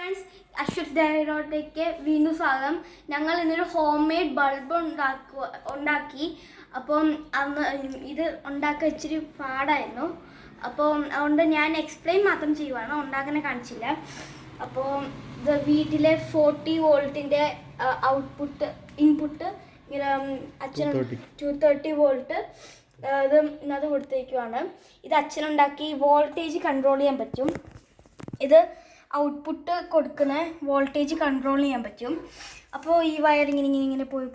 Friends, Ashwath ഡയറോട്ടേക്ക് വീണ്ടും സ്വാഗതം. ഞങ്ങൾ ഇന്നൊരു ഹോം മെയ്ഡ് ബൾബ് ഉണ്ടാക്കി. അപ്പം അന്ന് ഇത് ഉണ്ടാക്കാൻ ഇച്ചിരി പാടായിരുന്നു. അപ്പോൾ അതുകൊണ്ട് ഞാൻ എക്സ്പ്ലെയിൻ മാത്രം ചെയ്യുവാണ്, ഉണ്ടാക്കാനെ കാണിച്ചില്ല. അപ്പോൾ ഇത് വീട്ടിലെ 40 വോൾട്ടിൻ്റെ ഇൻപുട്ട് അച്ഛൻ 230 വോൾട്ട് ഇത് ഇന്നത് കൊടുത്തേക്കുവാണ്. ഇത് അച്ഛനുണ്ടാക്കി വോൾട്ടേജ് കൺട്രോൾ ചെയ്യാൻ പറ്റും. ഇത് ഔട്ട്പുട്ട് കൊടുക്കുന്ന വോൾട്ടേജ് കൺട്രോൾ ചെയ്യാൻ പറ്റും. അപ്പോൾ ഈ വയർ ഇങ്ങനെ പോയി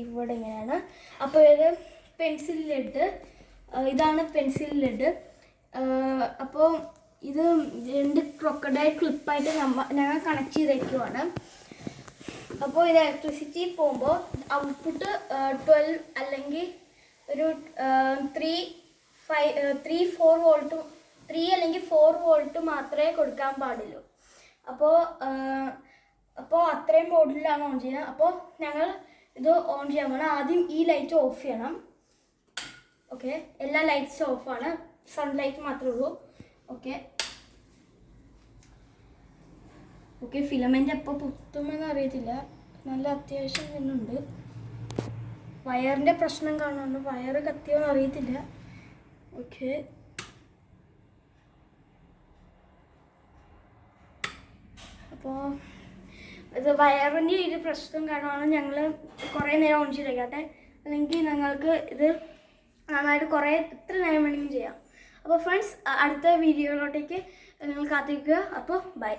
ഇവിടെ ഇങ്ങനെയാണ്. അപ്പോൾ ഇത് പെൻസിൽ ലെഡ്, ഇതാണ് പെൻസിൽ ലെഡ്. അപ്പോൾ ഇത് 2 ക്രൊക്കഡൈൽ ക്ലിപ്പായിട്ട് ഞങ്ങൾ കണക്ട് ചെയ്തേക്കുവാണ്. അപ്പോൾ ഇത് ഇലക്ട്രിസിറ്റി പോകുമ്പോൾ ഔട്ട്പുട്ട് 12 അല്ലെങ്കിൽ ഒരു 3-4 വോൾട്ട് 3 അല്ലെങ്കിൽ 4 വോൾട്ട് മാത്രമേ കൊടുക്കാൻ പാടുള്ളൂ. അപ്പോൾ അത്രയും വോൾട്ടിലാണ് ഓൺ ചെയ്യുന്നത്. അപ്പോൾ ഞങ്ങൾ ഇത് ഓൺ ചെയ്യാൻ പോകണം. ആദ്യം ഈ ലൈറ്റ് ഓഫ് ചെയ്യണം. ഓക്കെ, എല്ലാ ലൈറ്റ്സും ഓഫാണ്, സൺലൈറ്റ് മാത്രമേ ഉള്ളൂ. ഓക്കെ ഫിലമെൻ്റ് എപ്പോൾ പൊട്ടുമെന്ന് അറിയത്തില്ല, നല്ല അത്യാവശ്യം തന്നെയുണ്ട്. വയറിൻ്റെ പ്രശ്നം കാണുന്നുണ്ട്, വയറ് കത്തിയോന്ന് അറിയത്തില്ല. ഓക്കെ, അപ്പോൾ ഇത് വയറിൻ്റെ ഒരു പ്രശ്നം കാണുവാണ്. ഞങ്ങൾ കുറേ നേരം ഓൺ ചെയ്തേക്കട്ടെ, അല്ലെങ്കിൽ ഞങ്ങൾക്ക് ഇത് നന്നായിട്ട് എത്ര നേരം വേണമെങ്കിലും ചെയ്യാം. അപ്പോൾ ഫ്രണ്ട്സ്, അടുത്ത വീഡിയോയിലോട്ടേക്ക് നിങ്ങൾ കാത്തിരിക്കുക. അപ്പോൾ ബൈ.